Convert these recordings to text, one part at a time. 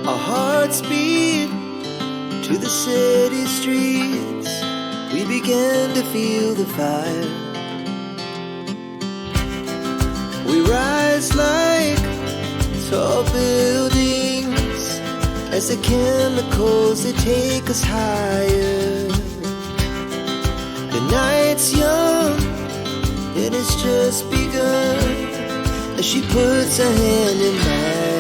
Our hearts beat to the city streets. We began to feel the fire. We rise like tall buildings as the chemicals, they take us higher. The night's young and it's just begun as she puts her hand in mine.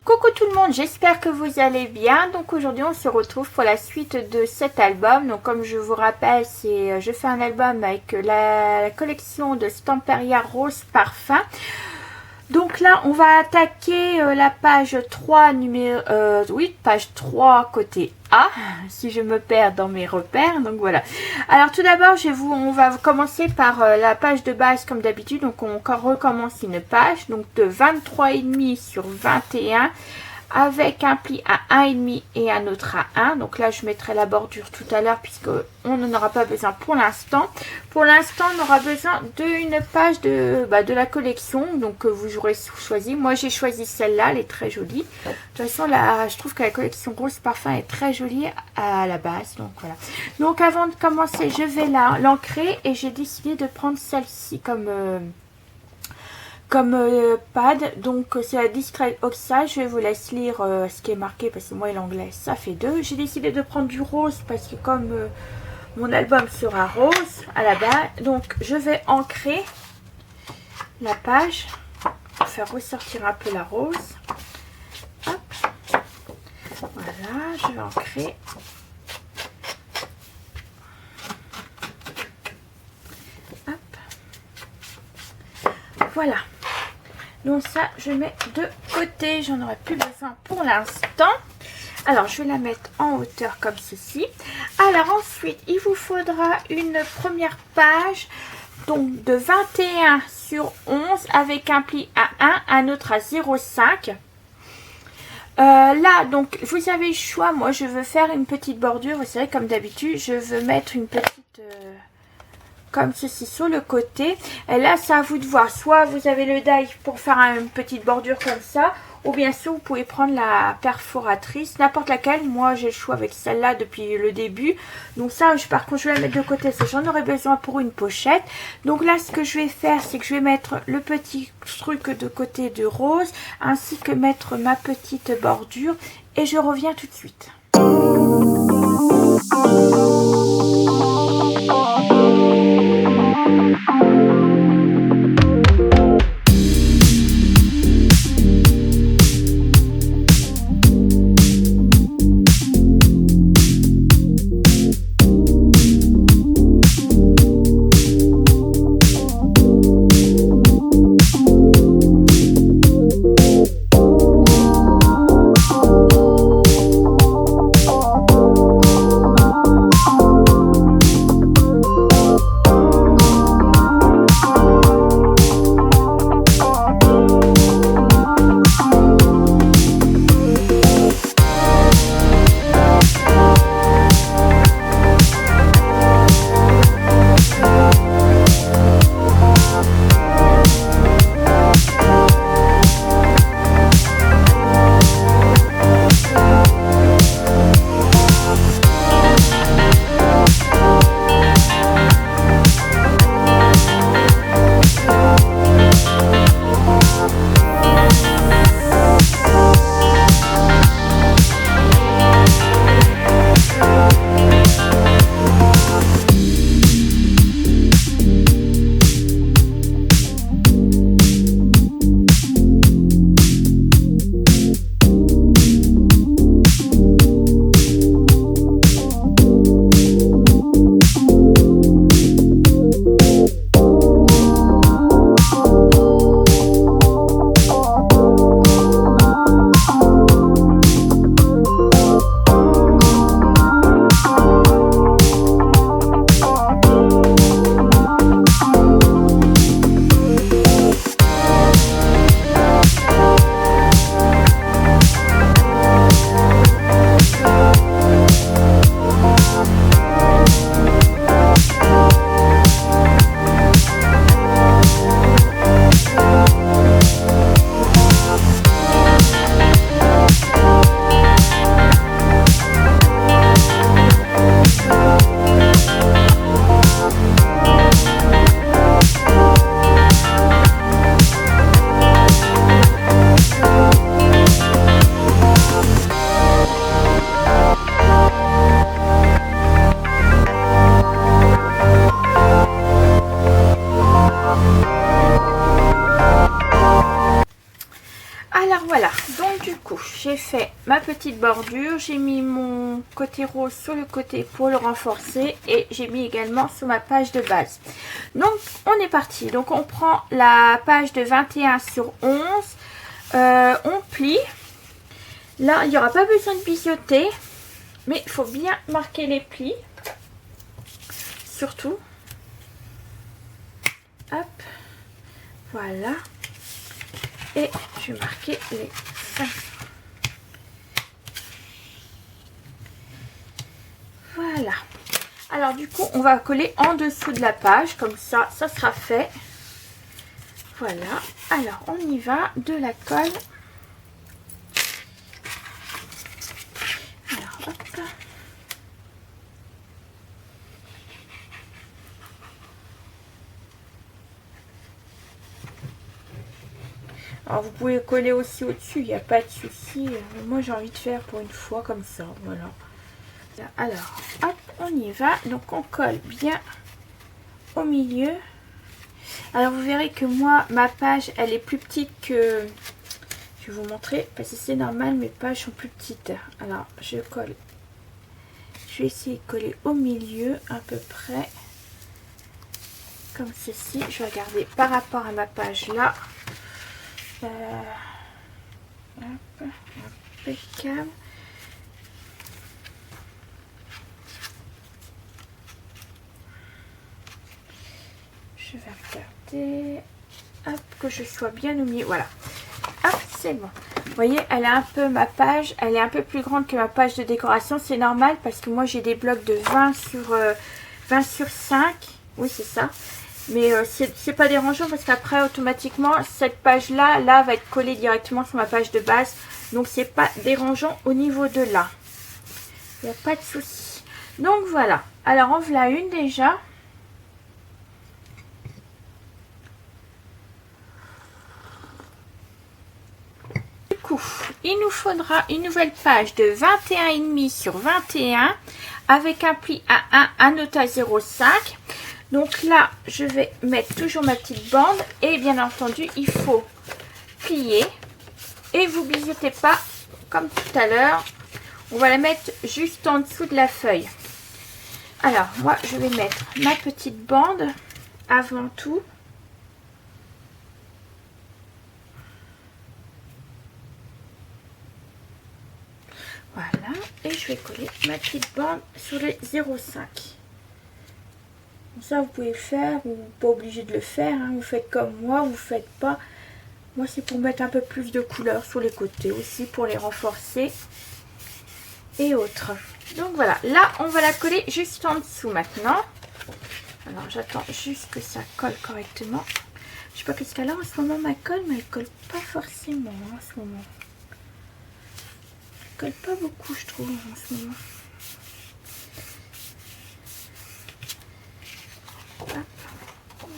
Coucou tout le monde, j'espère que vous allez bien. Donc aujourd'hui on se retrouve pour la suite de cet album. Donc comme je vous rappelle, je fais un album avec la collection de Stamperia Rose Parfum. Donc là on va attaquer la page 3 page 3 côté A, si je me perds dans mes repères. Donc voilà. Alors tout d'abord on va commencer par la page de base comme d'habitude. Donc on recommence une page donc de 23,5 sur 21 avec un pli à 1,5 et un autre à 1. Donc là je mettrai la bordure tout à l'heure puisque on n'en aura pas besoin pour l'instant. Pour l'instant on aura besoin d'une page de la collection donc que vous aurez choisi. Moi j'ai choisi celle-là, elle est très jolie. De toute façon là je trouve que la collection Rose Parfum est très jolie à la base. Donc voilà. Donc avant de commencer je vais l'ancrer et j'ai décidé de prendre celle-ci comme pad, donc c'est la Discret Oxide. Je vous laisse lire ce qui est marqué parce que moi l'anglais ça fait 2. J'ai décidé de prendre du rose parce que comme mon album sera rose à la base, donc je vais ancrer la page pour faire ressortir un peu la rose. Hop. Voilà, je vais ancrer. Hop. Voilà. Donc ça, je mets de côté. J'en aurai plus besoin pour l'instant. Alors, je vais la mettre en hauteur comme ceci. Alors ensuite, il vous faudra une première page donc de 21 sur 11 avec un pli à 1, un autre à 0,5. Là, donc, vous avez le choix. Moi, je veux faire une petite bordure. Vous savez, comme d'habitude, je veux mettre une petite... comme ceci sur le côté. Et là c'est à vous de voir, soit vous avez le die pour faire une petite bordure comme ça, ou bien sûr vous pouvez prendre la perforatrice, n'importe laquelle. Moi j'ai le choix avec celle-là depuis le début. Donc ça par contre je vais la mettre de côté, j'en aurai besoin pour une pochette. Donc là ce que je vais faire c'est que je vais mettre le petit truc de côté de rose, ainsi que mettre ma petite bordure, et je reviens tout de suite. Alors voilà, donc du coup j'ai fait ma petite bordure, j'ai mis mon côté rose sur le côté pour le renforcer et j'ai mis également sur ma page de base. Donc on est parti, donc on prend la page de 21 sur 11, on plie. Là il n'y aura pas besoin de biseauter, mais il faut bien marquer les plis, surtout. Hop, voilà. Et je vais marquer les 5. Voilà. Alors du coup, on va coller en dessous de la page. Comme ça, ça sera fait. Voilà. Alors, on y va. De la colle. Alors, hop. Alors vous pouvez coller aussi au-dessus, il n'y a pas de souci. Moi j'ai envie de faire pour une fois comme ça, voilà. Alors, hop, on y va. Donc on colle bien au milieu. Alors vous verrez que moi, ma page, elle est plus petite que... Je vais vous montrer, parce que c'est normal, mes pages sont plus petites. Alors je colle. Je vais essayer de coller au milieu, à peu près. Comme ceci. Je vais regarder par rapport à ma page là. Hop, impeccable. Je vais regarder. Hop, que je sois bien au milieu. Voilà. Hop, c'est bon. Vous voyez, elle a un peu ma page. Elle est un peu plus grande que ma page de décoration. C'est normal parce que moi j'ai des blocs de 20 sur 5. Oui, c'est ça. Mais c'est pas dérangeant parce qu'après automatiquement cette page là va être collée directement sur ma page de base, donc c'est pas dérangeant au niveau de là, il n'y a pas de souci. Donc voilà, alors en voilà une déjà. Du coup il nous faudra une nouvelle page de 21,5 sur 21 avec un pli à 1, un nota 0,5. Donc là, je vais mettre toujours ma petite bande et bien entendu, il faut plier et vous biseautez pas comme tout à l'heure. On va la mettre juste en dessous de la feuille. Alors, moi, je vais mettre ma petite bande avant tout. Voilà, et je vais coller ma petite bande sur les 0,5. Ça vous pouvez le faire, ou pas obligé de le faire, hein. Vous faites comme moi, vous faites pas. Moi c'est pour mettre un peu plus de couleur sur les côtés aussi, pour les renforcer et autres. Donc voilà, là on va la coller juste en dessous maintenant. Alors j'attends juste que ça colle correctement. Je sais pas qu'est-ce qu'elle a en ce moment ma colle, mais elle colle pas forcément en ce moment. Elle colle pas beaucoup je trouve en ce moment.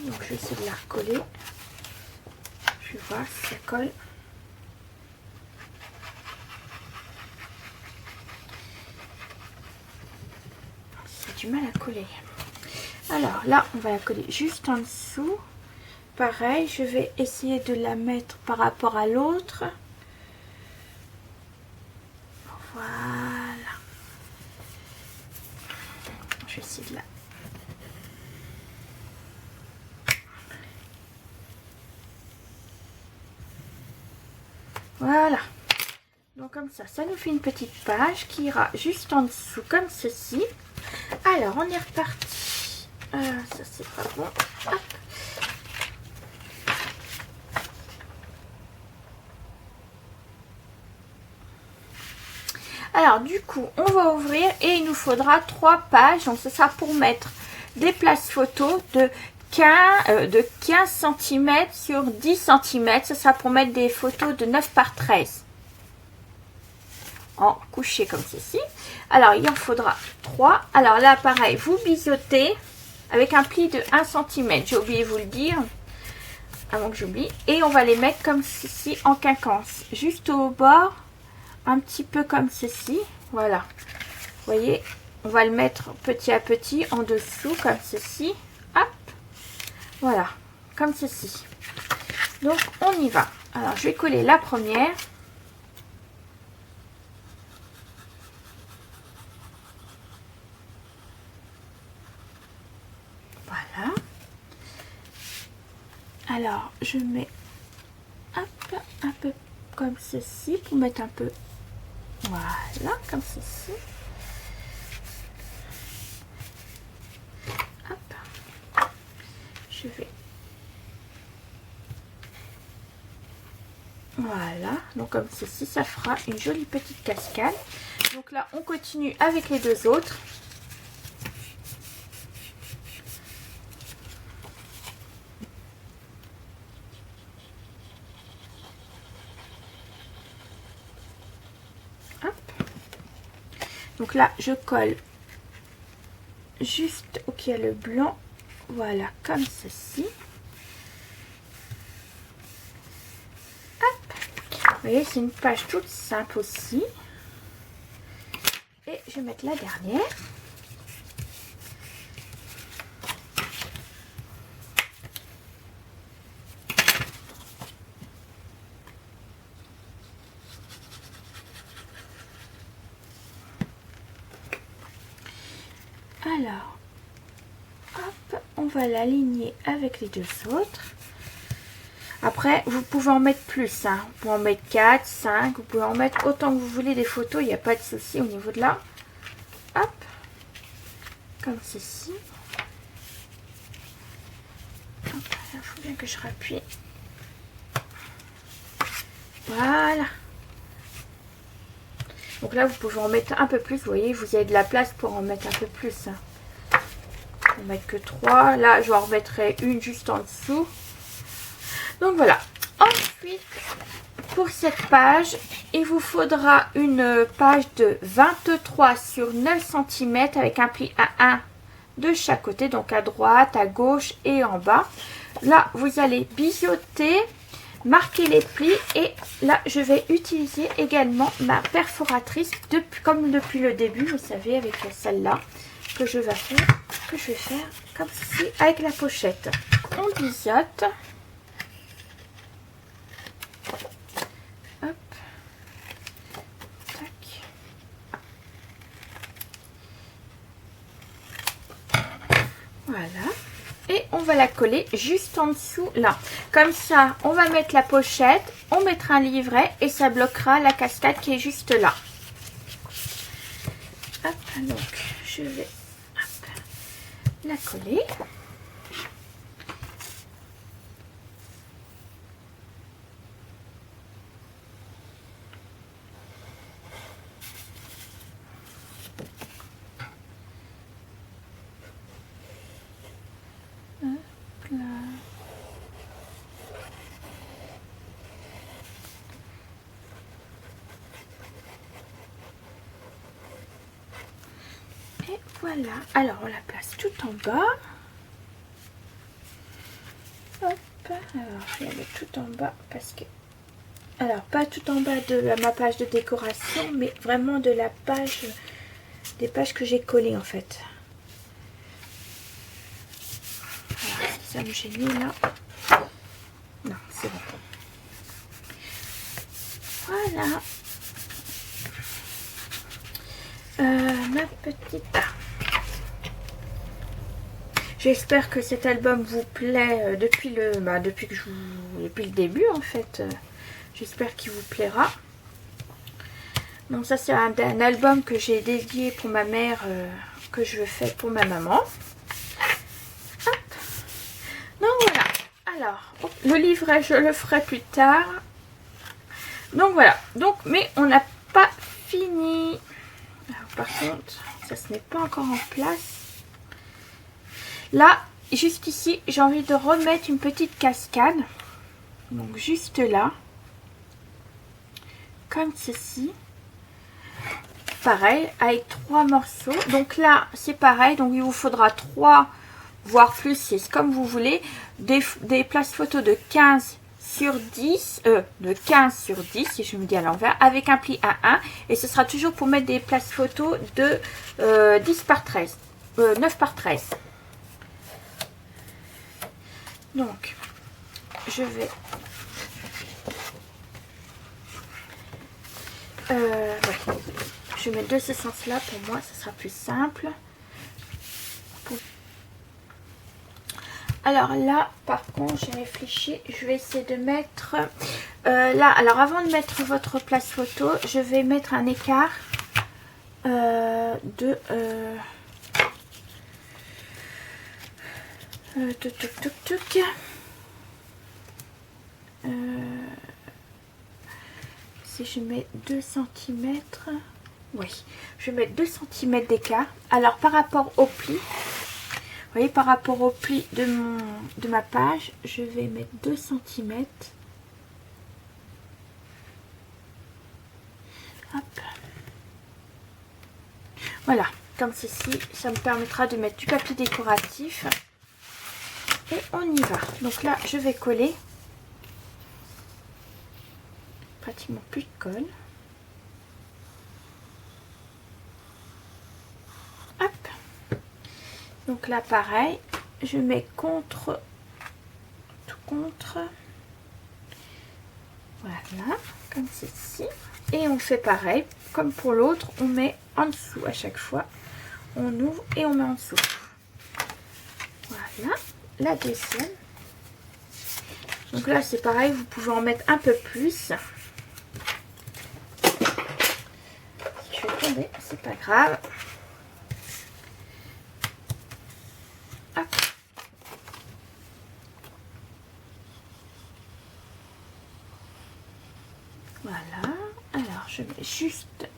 Donc je vais essayer de la recoller. Je vais voir si ça colle. C'est du mal à coller. Alors là, on va la coller juste en dessous. Pareil, je vais essayer de la mettre par rapport à l'autre. Voilà. Je vais essayer de la... Voilà, donc comme ça nous fait une petite page qui ira juste en dessous comme ceci. Alors on est reparti. Ça c'est pas bon. Hop. Alors du coup on va ouvrir et il nous faudra 3 pages. Donc ce sera pour mettre des places photos de 15 cm sur 10 cm. Ce sera pour mettre des photos de 9 par 13 en couché comme ceci. Alors il en faudra 3. Alors là pareil, vous biseautez avec un pli de 1 cm. J'ai oublié de vous le dire avant que j'oublie. Et on va les mettre comme ceci en quinconce, juste au bord, un petit peu comme ceci. Voilà, vous voyez, on va le mettre petit à petit en dessous comme ceci. Hop. Voilà, comme ceci. Donc on y va. Alors je vais coller la première. Voilà. Alors je mets un peu comme ceci pour mettre un peu, voilà, comme ceci. Hop. Je vais, voilà, donc comme ceci, ça fera une jolie petite cascade. Donc là on continue avec les deux autres. Donc là, je colle juste où il y a le blanc. Voilà, comme ceci. Hop. Vous voyez, c'est une page toute simple aussi. Et je vais mettre la dernière. Alors, hop, on va l'aligner avec les deux autres. Après, vous pouvez en mettre plus, hein. Vous pouvez en mettre 4, 5, vous pouvez en mettre autant que vous voulez des photos, il n'y a pas de souci au niveau de là. Hop, comme ceci. Il faut bien que je rappuie. Voilà. Donc là, vous pouvez en mettre un peu plus. Vous voyez, vous avez de la place pour en mettre un peu plus. On va mettre que 3. Là, je en remettrai une juste en dessous. Donc voilà. Ensuite, pour cette page, il vous faudra une page de 23 sur 9 cm avec un pli à 1 de chaque côté. Donc à droite, à gauche et en bas. Là, vous allez biseauter, marquer les plis, et là je vais utiliser également ma perforatrice comme depuis le début, vous savez, avec celle-là que je vais faire comme ceci avec la pochette. On biseaute. Hop. Tac. Voilà. Et on va la coller juste en dessous là. Comme ça, on va mettre la pochette, on mettra un livret et ça bloquera la cascade qui est juste là. Hop, donc je vais la coller. Hop là. Et voilà. Alors on la place tout en bas. Hop. Alors je vais la mettre tout en bas parce que... Alors pas tout en bas de ma page de décoration, mais vraiment de la page... des pages que j'ai collées en fait. Alors, si ça me gêne là. Non, c'est bon. Voilà. Ma petite... J'espère que cet album vous plaît depuis le début en fait. J'espère qu'il vous plaira. Donc ça c'est un album que j'ai dédié pour ma mère, que je fais pour ma maman. Hop. Donc voilà. Alors, le livret je le ferai plus tard. Donc voilà. Donc, mais on n'a pas fini. Alors, par contre, ça ce n'est pas encore en place. Là, juste ici, j'ai envie de remettre une petite cascade. Donc juste là. Comme ceci. Pareil, avec 3 morceaux. Donc là, c'est pareil. Donc il vous faudra 3, voire plus, c'est comme vous voulez. Des places photos de 15 sur 10. De 15 sur 10, si je me dis à l'envers. Avec un pli à 1. Et ce sera toujours pour mettre des places photos de 10 par 13. 9 par 13. Donc, je vais Ouais. Je vais mettre 2 essences là, pour moi, ça sera plus simple. Alors là, par contre, j'ai réfléchi, je vais essayer de mettre... là, alors avant de mettre votre place photo, je vais mettre un écart de... si je mets 2 cm, oui, je vais mettre 2 cm d'écart. Alors par rapport au pli, vous voyez, par rapport au pli de ma page, je vais mettre 2 cm. Hop. Voilà, comme ceci, ça me permettra de mettre du papier décoratif. Et on y va. Donc là, je vais coller. Pratiquement plus de colle. Hop. Donc là, pareil, je mets contre, tout contre. Voilà, comme ceci. Et on fait pareil, comme pour l'autre, on met en dessous à chaque fois. On ouvre et on met en dessous. Voilà, la deuxième. Donc là, c'est pareil, vous pouvez en mettre un peu plus. Si je vais tomber, c'est pas grave. Hop. Voilà, alors je mets juste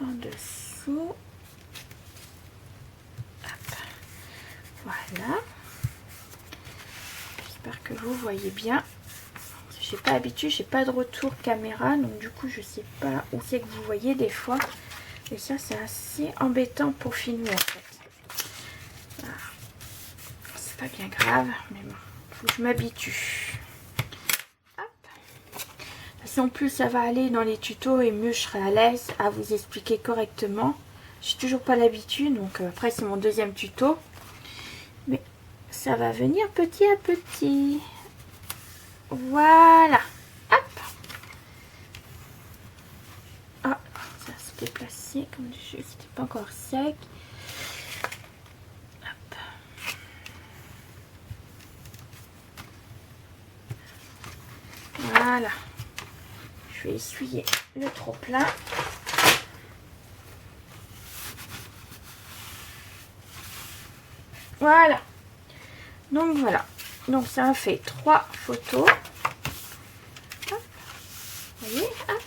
en dessous. Hop. Voilà. J'espère que vous voyez bien. J'ai pas l'habitude, j'ai pas de retour caméra, donc du coup je sais pas où c'est que vous voyez des fois. Et ça c'est assez embêtant pour filmer en fait. Voilà. C'est pas bien grave, mais bon, faut que je m'habitue. Si en plus ça va aller dans les tutos et mieux je serai à l'aise à vous expliquer correctement. J'ai toujours pas l'habitude, donc après c'est mon deuxième tuto. Mais ça va venir petit à petit. Voilà. Hop. Ah, ça s'est déplacé comme du jeu, c'était pas encore sec. Hop. Voilà. Je vais essuyer le trop plein. Voilà. Donc voilà. Donc ça a fait 3 photos. Hop. Vous voyez, hop.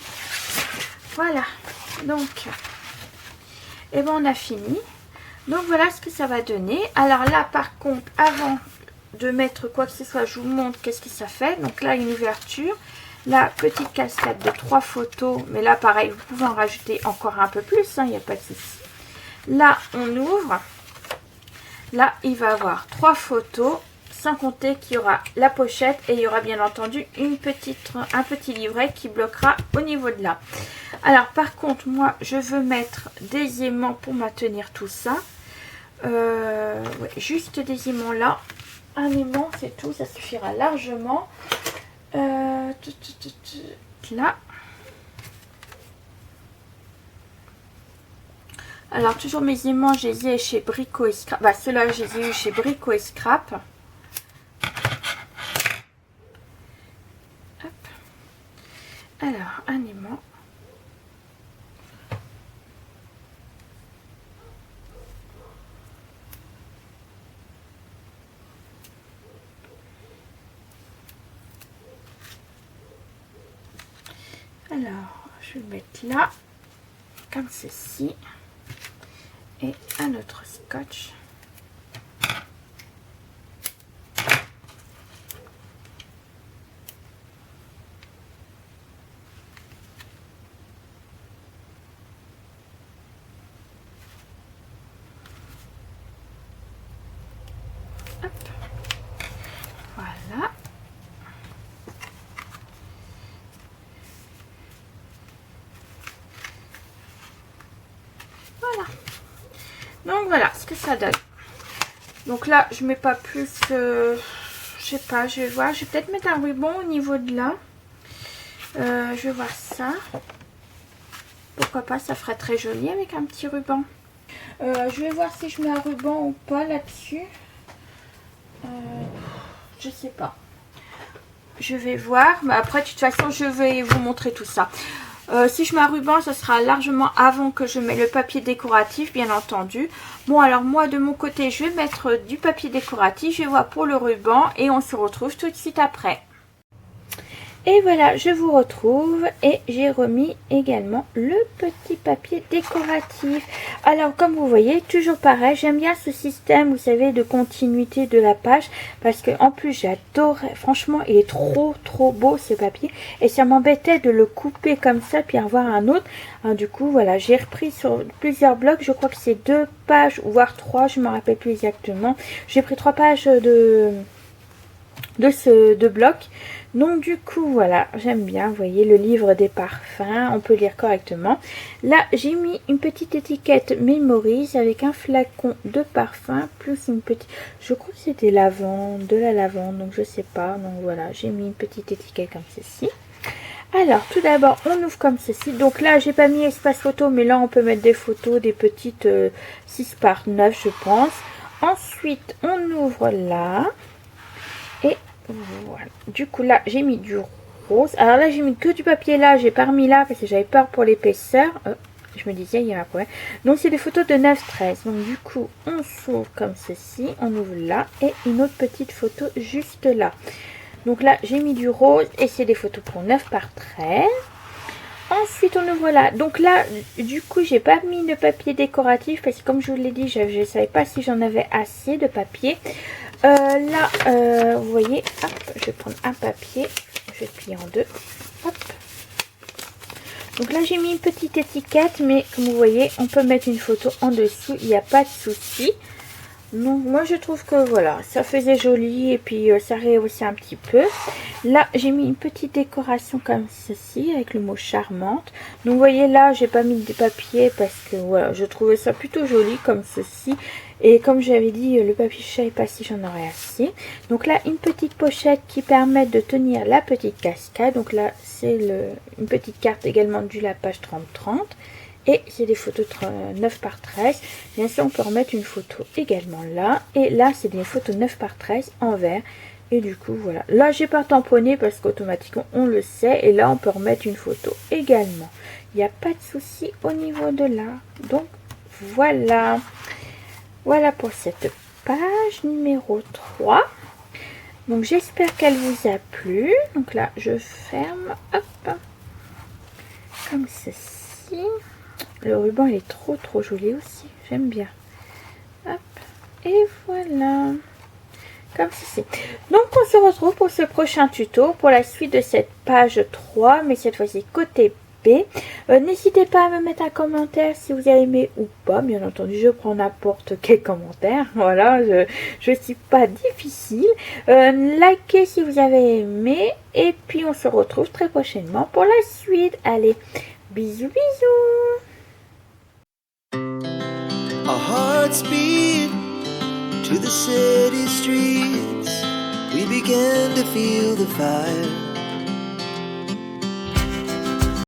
Voilà. Donc, et ben on a fini. Donc voilà ce que ça va donner. Alors là par contre, avant de mettre quoi que ce soit, je vous montre qu'est-ce que ça fait. Donc là une ouverture. La petite cascade de 3 photos, mais là pareil, vous pouvez en rajouter encore un peu plus, il n'y a pas de souci. Là, on ouvre. Là, il va y avoir 3 photos, sans compter qu'il y aura la pochette et il y aura bien entendu un petit livret qui bloquera au niveau de là. Alors, par contre, moi, je veux mettre des aimants pour maintenir tout ça. Ouais, juste des aimants là. Un aimant, c'est tout, ça suffira largement. Là. Alors toujours mes aimants, je les ai chez Brico et Scrap. Bah ceux-là je les ai eu chez Brico et Scrap. Hop. Alors un aimant. Alors, je vais le mettre là, comme ceci, et un autre scotch. Hop. Voilà. Donc voilà ce que ça donne. Donc là je mets pas plus, je sais pas, je vais voir, je vais peut-être mettre un ruban au niveau de là. Je vais voir ça. Pourquoi pas, ça fera très joli avec un petit ruban. Je vais voir si je mets un ruban ou pas là-dessus. Je sais pas. Je vais voir. Mais après, de toute façon, je vais vous montrer tout ça. Si je mets un ruban, ça sera largement avant que je mette le papier décoratif, bien entendu. Bon, alors moi, de mon côté, je vais mettre du papier décoratif. Je vais voir pour le ruban et on se retrouve tout de suite après. Et voilà, je vous retrouve et j'ai remis également le petit papier décoratif. Alors, comme vous voyez, toujours pareil, j'aime bien ce système, vous savez, de continuité de la page. Parce que en plus, j'adore, franchement, il est trop beau ce papier. Et ça m'embêtait de le couper comme ça, puis avoir un autre. Alors, du coup, voilà, j'ai repris sur plusieurs blocs. Je crois que c'est 2 pages, voire 3, je ne me rappelle plus exactement. J'ai pris 3 pages de bloc. Donc du coup voilà, j'aime bien, vous voyez, le livre des parfums, on peut lire correctement. Là j'ai mis une petite étiquette Memories avec un flacon de parfum plus une petite, je crois que c'était lavande, de la lavande, donc je sais pas. Donc voilà, j'ai mis une petite étiquette comme ceci. Alors tout d'abord on ouvre comme ceci. Donc là j'ai pas mis espace photo, mais là on peut mettre des photos, des petites 6 par 9 je pense. Ensuite on ouvre là. Et voilà, du coup là j'ai mis du rose. Alors là j'ai mis que du papier, là j'ai pas remis là parce que j'avais peur pour l'épaisseur. Je me disais il y a un problème. Donc c'est des photos de 9-13. Donc du coup on s'ouvre comme ceci, on ouvre là et une autre petite photo juste là. Donc là j'ai mis du rose et c'est des photos pour 9 par 13. Ensuite on ouvre là. Donc là du coup j'ai pas mis de papier décoratif parce que comme je vous l'ai dit, je ne savais pas si j'en avais assez de papier. Là vous voyez, hop, je vais prendre un papier, je vais plier en 2, hop. Donc là j'ai mis une petite étiquette, mais comme vous voyez on peut mettre une photo en dessous, il n'y a pas de souci. Donc moi je trouve que voilà, ça faisait joli et puis ça rehaussait un petit peu. Là j'ai mis une petite décoration comme ceci avec le mot charmante. Donc vous voyez là j'ai pas mis de papier parce que voilà, je trouvais ça plutôt joli comme ceci. Et comme j'avais dit, le papier, je savais pas si j'en aurais assez. Donc là une petite pochette qui permet de tenir la petite cascade. Donc là c'est une petite carte également du la page 30-30. Et c'est des photos 9 par 13. Bien sûr, on peut remettre une photo également là. Et là, c'est des photos 9 par 13 en vert. Et du coup, voilà. Là, j'ai pas tamponné parce qu'automatiquement, on le sait. Et là, on peut remettre une photo également. Il n'y a pas de souci au niveau de là. Donc, voilà. Voilà pour cette page numéro 3. Donc, j'espère qu'elle vous a plu. Donc là, je ferme. Hop. Comme ceci. Le ruban il est trop joli aussi, j'aime bien. Hop, et voilà, comme ceci. Donc on se retrouve pour ce prochain tuto, pour la suite de cette page 3, mais cette fois-ci côté B. N'hésitez pas à me mettre un commentaire si vous avez aimé ou pas, bien entendu je prends n'importe quel commentaire, voilà, je suis pas difficile. Likez si vous avez aimé, et puis on se retrouve très prochainement pour la suite. Allez, bisous bisous. Our hearts beat to the city streets. We began to feel the fire.